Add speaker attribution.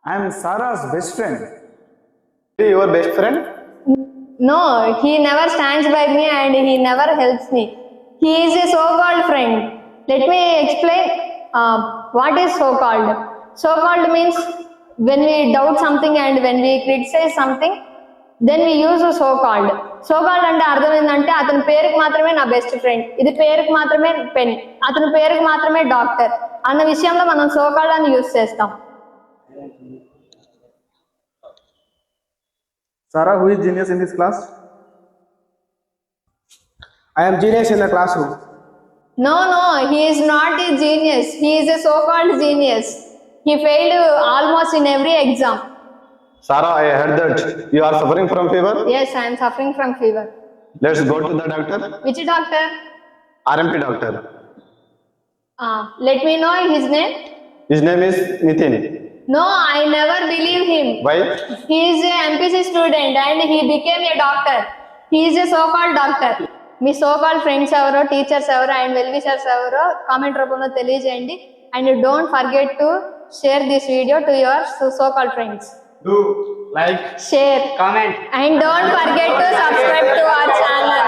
Speaker 1: I am Sarah's best friend.
Speaker 2: Your best friend?
Speaker 3: No, he never stands by me and he never helps me. He is a so-called friend. Let me explain what is so-called. So-called means when we doubt something and when we criticize something, then we use a so-called. So-called అంటే అర్థం ఏంటంటే అతని పేరుకి మాత్రమే నా best friend, ఇది పేరుకి మాత్రమే పెన్, అతని పేరుకి మాత్రమే డాక్టర్ అన్న విషయంలో మనం సో-called అని యూజ్ చేస్తాం.
Speaker 1: Sarah, who is genius in this class?
Speaker 2: I am genius in the classroom.
Speaker 3: No, he is not a genius. He is a so-called genius. He failed almost in every exam.
Speaker 2: Sarah, I heard that you are suffering from fever.
Speaker 3: Yes, I am suffering from fever.
Speaker 2: Let's go to the doctor.
Speaker 3: Which doctor?
Speaker 2: RMP doctor.
Speaker 3: Let me know his name.
Speaker 2: His name is Nitin.
Speaker 3: No, I never believe him.
Speaker 2: Why?
Speaker 3: He is a MPC student and he became a doctor. He is a so-called doctor. Me so-called friends ఎవరో, teachers ఎవరో and well wishers ఎవరో comment రూపంలో తెలియజేయండి. And don't forget to share this video to your so-called friends.
Speaker 4: Do like,
Speaker 3: Share
Speaker 4: comment.
Speaker 3: and don't forget to subscribe to our channel.